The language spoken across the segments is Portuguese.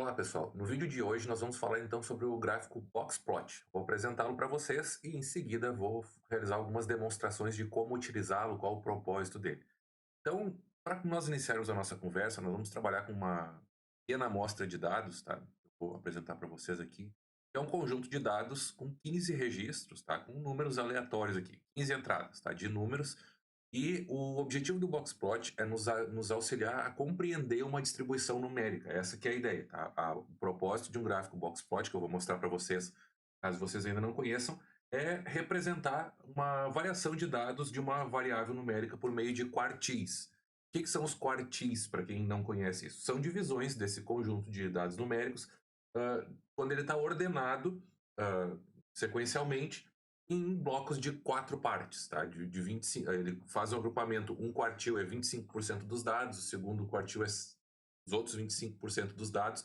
Olá pessoal, no vídeo de hoje nós vamos falar então sobre o gráfico Boxplot. Vou apresentá-lo para vocês e em seguida vou realizar algumas demonstrações de como utilizá-lo, qual o propósito dele. Então, para nós iniciarmos a nossa conversa, nós vamos trabalhar com uma pequena amostra de dados, tá? Eu vou apresentar para vocês aqui. É um conjunto de dados com 15 registros, tá? Com números aleatórios aqui, 15 entradas, tá? De números. E o objetivo do Boxplot é nos auxiliar a compreender uma distribuição numérica. Essa que é a ideia, tá? O propósito de um gráfico Boxplot, que eu vou mostrar para vocês, caso vocês ainda não conheçam, é representar uma variação de dados de uma variável numérica por meio de quartis. O que são os quartis, para quem não conhece isso? São divisões desse conjunto de dados numéricos quando ele está ordenado sequencialmente em blocos de 4 partes, tá? De 25, ele faz um agrupamento, um quartil é 25% dos dados, o segundo quartil é os outros 25% dos dados,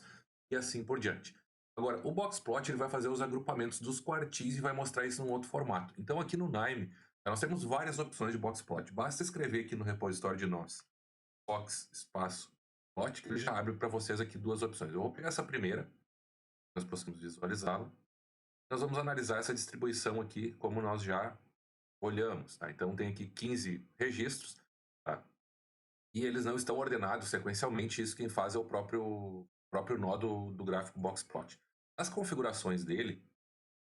e assim por diante. Agora, o Boxplot ele vai fazer os agrupamentos dos quartis e vai mostrar isso num outro formato. Então, aqui no Nime, nós temos várias opções de Boxplot. Basta escrever aqui no repositório de nós, box, espaço, plot, que ele já abre para vocês aqui duas opções. Eu vou pegar essa primeira, nós possamos visualizá-la. Nós vamos analisar essa distribuição aqui, como nós já olhamos, tá? Então tem aqui 15 registros, tá? E eles não estão ordenados sequencialmente, isso quem faz é o próprio nó do gráfico Boxplot. As configurações dele,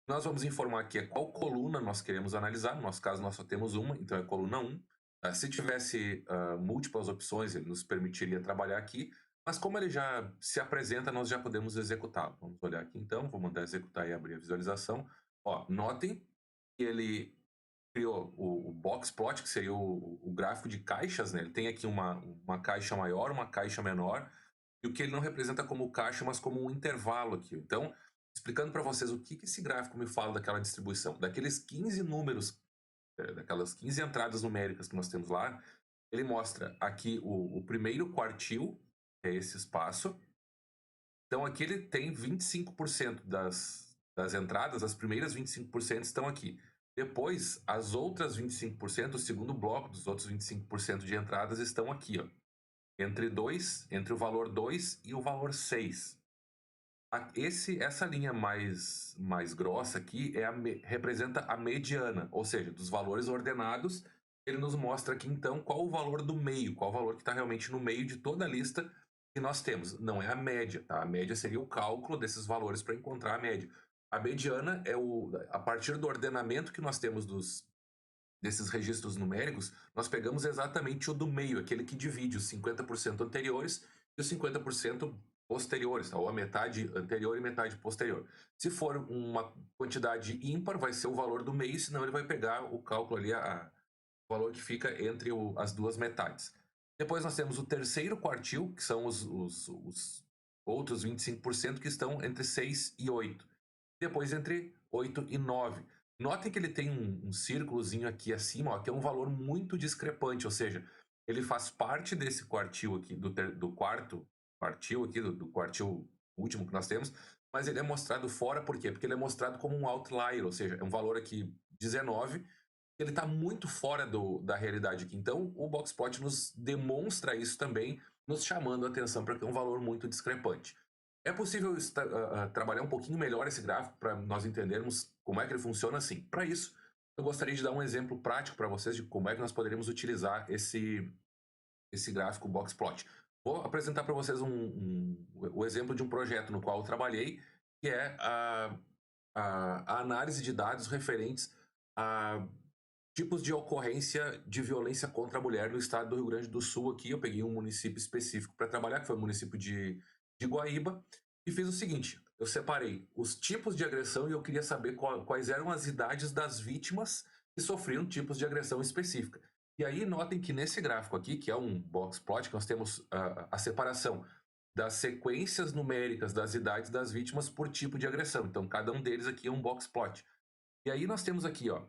nós vamos informar aqui qual coluna nós queremos analisar, no nosso caso nós só temos uma, então é coluna 1. Tá? Se tivesse múltiplas opções, ele nos permitiria trabalhar aqui, mas como ele já se apresenta, nós já podemos executá-lo. Vamos olhar aqui então, vou mandar executar e abrir a visualização. Ó, notem que ele criou o Boxplot, que seria o gráfico de caixas, né? Ele tem aqui uma caixa maior, uma caixa menor, e o que ele não representa como caixa, mas como um intervalo aqui. Então, explicando para vocês o que esse gráfico me fala daquela distribuição. Daqueles 15 números, daquelas 15 entradas numéricas que nós temos lá, ele mostra aqui o primeiro quartil, que é esse espaço. Então, aqui ele tem 25% das entradas, as primeiras 25% estão aqui. Depois, as outras 25%, o segundo bloco dos outros 25% de entradas estão aqui, ó, entre o valor 2 e o valor 6. Essa linha mais grossa aqui representa a mediana, ou seja, dos valores ordenados, ele nos mostra aqui então qual o valor do meio, qual o valor que está realmente no meio de toda a lista que nós temos. Não é a média, tá? A média seria o cálculo desses valores para encontrar a média. A mediana é a partir do ordenamento que nós temos desses registros numéricos, nós pegamos exatamente o do meio, aquele que divide os 50% anteriores e os 50% posteriores, tá? Ou a metade anterior e metade posterior. Se for uma quantidade ímpar, vai ser o valor do meio, senão ele vai pegar o cálculo ali, o valor que fica entre as duas metades. Depois nós temos o terceiro quartil, que são os outros 25% que estão entre 6 e 8. Depois entre 8 e 9. Notem que ele tem um círculozinho aqui acima, ó, que é um valor muito discrepante, ou seja, ele faz parte desse quartil aqui, do quarto quartil aqui, do quartil último que nós temos, mas ele é mostrado fora, por quê? Porque ele é mostrado como um outlier, ou seja, é um valor aqui 19, ele está muito fora da realidade aqui. Então, o Boxplot nos demonstra isso também, nos chamando a atenção para que é um valor muito discrepante. É possível trabalhar um pouquinho melhor esse gráfico para nós entendermos como é que ele funciona assim. Para isso, eu gostaria de dar um exemplo prático para vocês de como é que nós poderíamos utilizar esse gráfico Boxplot. Vou apresentar para vocês o exemplo de um projeto no qual eu trabalhei, que é a análise de dados referentes a tipos de ocorrência de violência contra a mulher no estado do Rio Grande do Sul. Aqui eu peguei um município específico para trabalhar, que foi o município de Guaíba, e fiz o seguinte: eu separei os tipos de agressão e eu queria saber quais eram as idades das vítimas que sofriam tipos de agressão específica. E aí notem que nesse gráfico aqui, que é um boxplot, que nós temos a separação das sequências numéricas das idades das vítimas por tipo de agressão. Então, cada um deles aqui é um boxplot. E aí nós temos aqui, ó,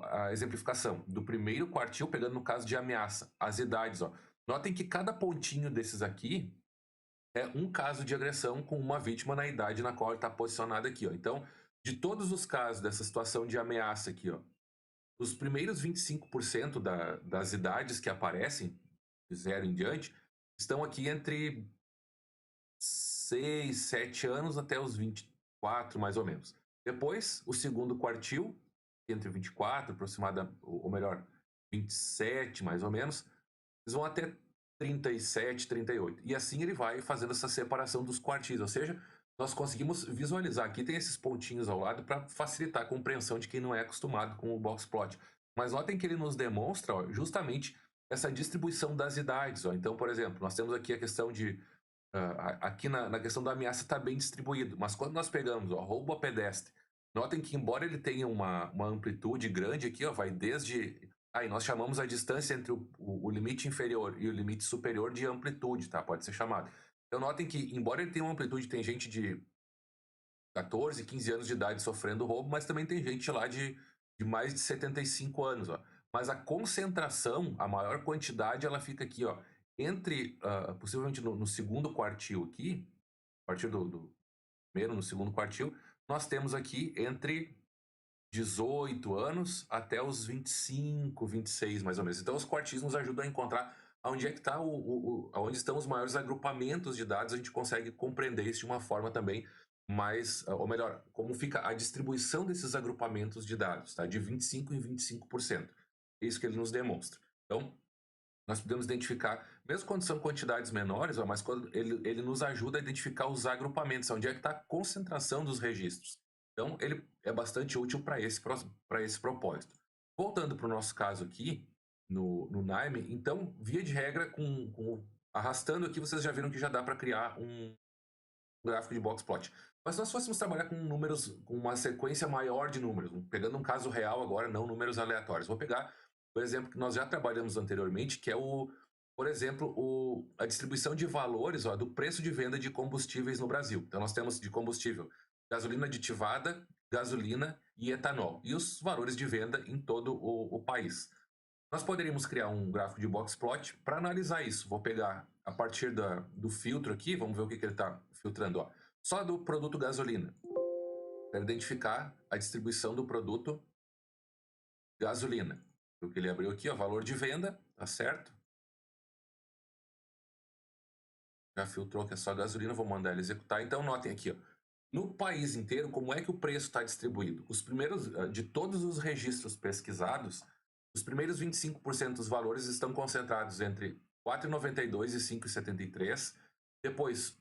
a exemplificação do primeiro quartil, pegando no caso de ameaça, as idades, ó. Notem que cada pontinho desses aqui é um caso de agressão com uma vítima na idade na qual ele está posicionado aqui, ó. Então, de todos os casos dessa situação de ameaça aqui, ó, os primeiros 25% das idades que aparecem, de 0 em diante, estão aqui entre 26, 7 anos até os 24, mais ou menos. Depois, o segundo quartil, entre 24, aproximadamente, ou melhor, 27, mais ou menos, eles vão até 37, 38. E assim ele vai fazendo essa separação dos quartis, ou seja, nós conseguimos visualizar. Aqui tem esses pontinhos ao lado para facilitar a compreensão de quem não é acostumado com o box plot. Mas notem que ele nos demonstra, ó, justamente essa distribuição das idades. Ó. Então, por exemplo, nós temos aqui a questão de aqui na questão da ameaça está bem distribuído, mas quando nós pegamos o roubo a pedestre, notem que embora ele tenha uma amplitude grande aqui, ó, vai desde... Aí nós chamamos a distância entre o limite inferior e o limite superior de amplitude, tá? Pode ser chamado. Então notem que, embora ele tenha uma amplitude, tem gente de 14, 15 anos de idade sofrendo roubo, mas também tem gente lá de mais de 75 anos, ó. Mas a concentração, a maior quantidade, ela fica aqui, ó, entre, possivelmente no segundo quartil aqui, a partir do primeiro, no segundo quartil, nós temos aqui entre 18 anos até os 25, 26, mais ou menos. Então, os quartis nos ajudam a encontrar onde é que está onde estão os maiores agrupamentos de dados. A gente consegue compreender isso de uma forma também mais, ou melhor, como fica a distribuição desses agrupamentos de dados, tá? De 25 em 25%. É isso que ele nos demonstra. Então, nós podemos identificar, mesmo quando são quantidades menores, ó, mas quando ele nos ajuda a identificar os agrupamentos, onde é que está a concentração dos registros. Então, ele é bastante útil para esse propósito. Voltando para o nosso caso aqui, no NAIME, então, via de regra, arrastando aqui, vocês já viram que já dá para criar um gráfico de box plot. Mas se nós fôssemos trabalhar com números, com uma sequência maior de números, pegando um caso real agora, não números aleatórios. Vou pegar o exemplo que nós já trabalhamos anteriormente, que é por exemplo, a distribuição de valores, ó, do preço de venda de combustíveis no Brasil. Então nós temos de combustível gasolina aditivada, gasolina e etanol. E os valores de venda em todo o país. Nós poderíamos criar um gráfico de box plot para analisar isso. Vou pegar a partir do filtro aqui, vamos ver o que ele está filtrando. Ó. Só do produto gasolina. Para identificar a distribuição do produto gasolina. O que ele abriu aqui, ó, valor de venda, tá certo? Já filtrou que é só gasolina, vou mandar ele executar. Então notem aqui, ó, no país inteiro, como é que o preço está distribuído? Os primeiros, de todos os registros pesquisados, os primeiros 25% dos valores estão concentrados entre 4,92 e 5,73. Depois,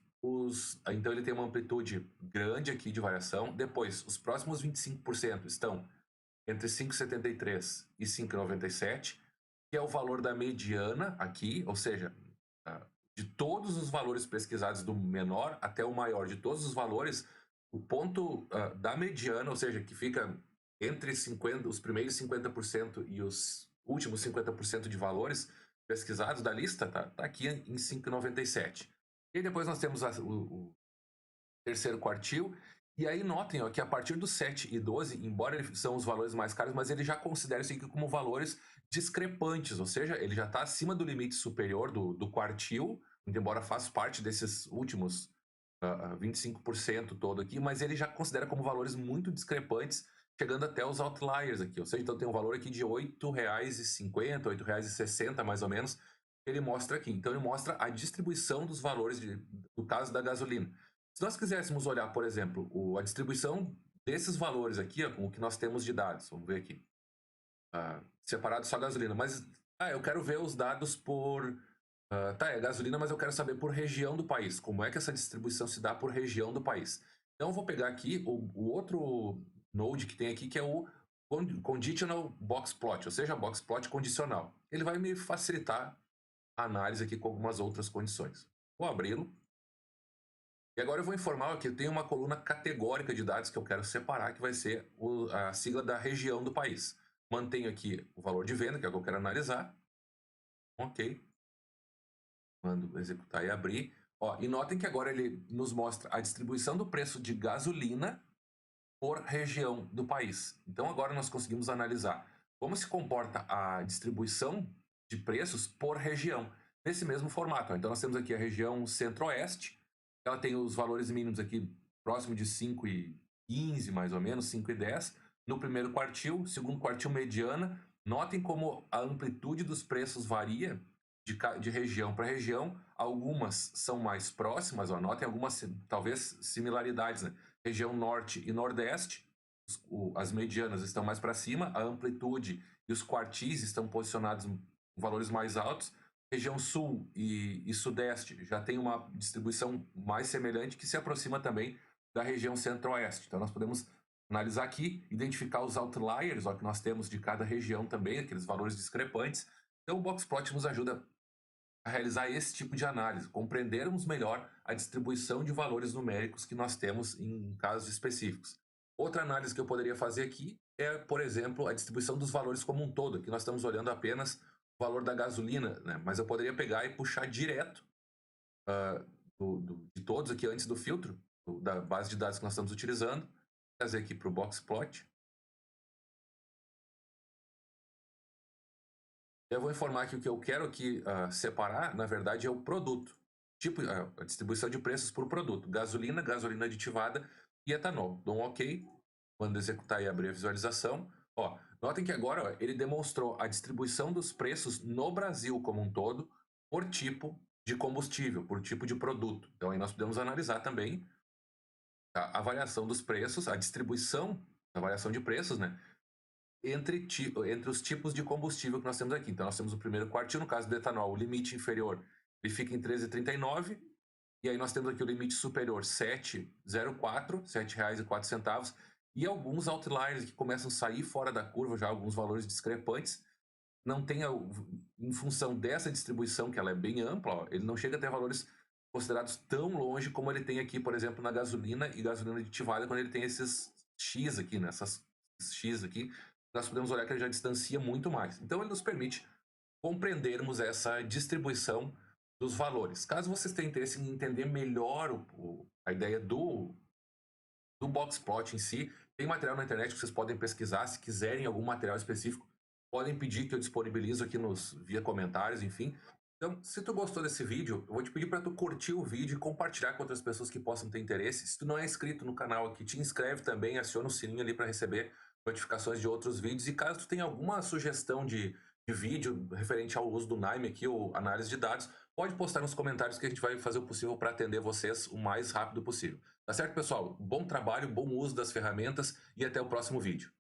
então ele tem uma amplitude grande aqui de variação. Depois, os próximos 25% estão entre 5,73 e 5,97, que é o valor da mediana aqui, ou seja, de todos os valores pesquisados, do menor até o maior, de todos os valores, o ponto da mediana, ou seja, que fica entre os primeiros 50% e os últimos 50% de valores pesquisados da lista, tá aqui em 5,97. E depois nós temos o terceiro quartil. E aí notem, ó, que a partir do 7 e 12, embora eles são os valores mais caros, mas ele já considera isso aqui como valores discrepantes, ou seja, ele já está acima do limite superior do quartil, embora faça parte desses últimos 25% todo aqui, mas ele já considera como valores muito discrepantes, chegando até os outliers aqui, ou seja, então tem um valor aqui de R$ 8,50, R$ 8,60 mais ou menos, que ele mostra aqui. Então ele mostra a distribuição dos valores do caso da gasolina. Se nós quiséssemos olhar, por exemplo, a distribuição desses valores aqui, ó, com o que nós temos de dados, vamos ver aqui, separado só a gasolina, mas eu quero ver os dados por... é gasolina, mas eu quero saber por região do país, como é que essa distribuição se dá por região do país. Então eu vou pegar aqui o outro node que tem aqui, que é o Conditional Box Plot, ou seja, Box Plot condicional. Ele vai me facilitar a análise aqui com algumas outras condições. Vou abri-lo. E agora eu vou informar que eu tenho uma coluna categórica de dados que eu quero separar, que vai ser a sigla da região do país. Mantenho aqui o valor de venda, que é o que eu quero analisar. Ok. Mando executar e abrir. Ó, e notem que agora ele nos mostra a distribuição do preço de gasolina por região do país. Então agora nós conseguimos analisar como se comporta a distribuição de preços por região, nesse mesmo formato. Ó. Então nós temos aqui a região centro-oeste, ela tem os valores mínimos aqui próximo de 5,15 mais ou menos, 5,10 no primeiro quartil, segundo quartil mediana. Notem como a amplitude dos preços varia de região para região. Algumas são mais próximas, ó, notem algumas talvez similaridades, né? Região norte e nordeste, as medianas estão mais para cima, a amplitude e os quartis estão posicionados em valores mais altos. Região sul e sudeste já tem uma distribuição mais semelhante, que se aproxima também da região centro-oeste. Então nós podemos analisar aqui, identificar os outliers, ó, que nós temos de cada região também, aqueles valores discrepantes. Então o Boxplot nos ajuda a realizar esse tipo de análise, compreendermos melhor a distribuição de valores numéricos que nós temos em casos específicos. Outra análise que eu poderia fazer aqui é, por exemplo, a distribuição dos valores como um todo. Aqui nós estamos olhando apenas o valor da gasolina, né? Mas eu poderia pegar e puxar direto de todos aqui antes do filtro, da base de dados que nós estamos utilizando, trazer aqui para o Boxplot. Eu vou informar que o que eu quero aqui separar, na verdade, é o produto. Tipo, a distribuição de preços por produto. Gasolina, gasolina aditivada e etanol. Dou um OK, quando executar e abrir a visualização. Ó, notem que agora ó, ele demonstrou a distribuição dos preços no Brasil como um todo por tipo de combustível, por tipo de produto. Então aí nós podemos analisar também a variação dos preços, a distribuição da variação de preços, né? Entre os tipos de combustível que nós temos aqui. Então, nós temos o primeiro quartil, no caso do etanol, o limite inferior ele fica em 13,39, e aí nós temos aqui o limite superior, 7,04, R$ 7,04, e alguns outliers que começam a sair fora da curva, já alguns valores discrepantes. Não tem, em função dessa distribuição, que ela é bem ampla, ó, ele não chega a ter valores considerados tão longe como ele tem aqui, por exemplo, na gasolina e gasolina aditivada, quando ele tem esses X aqui, né, essas X aqui, nós podemos olhar que ele já distancia muito mais. Então, ele nos permite compreendermos essa distribuição dos valores. Caso vocês tenham interesse em entender melhor a ideia do Boxplot em si, tem material na internet que vocês podem pesquisar. Se quiserem algum material específico, podem pedir que eu disponibilizo aqui via comentários, enfim. Então, se tu gostou desse vídeo, eu vou te pedir para tu curtir o vídeo e compartilhar com outras pessoas que possam ter interesse. Se tu não é inscrito no canal aqui, te inscreve também, aciona o sininho ali para receber notificações de outros vídeos. E caso tu tenha alguma sugestão de vídeo referente ao uso do Nime aqui, ou análise de dados, pode postar nos comentários que a gente vai fazer o possível para atender vocês o mais rápido possível. Tá certo, pessoal? Bom trabalho, bom uso das ferramentas e até o próximo vídeo.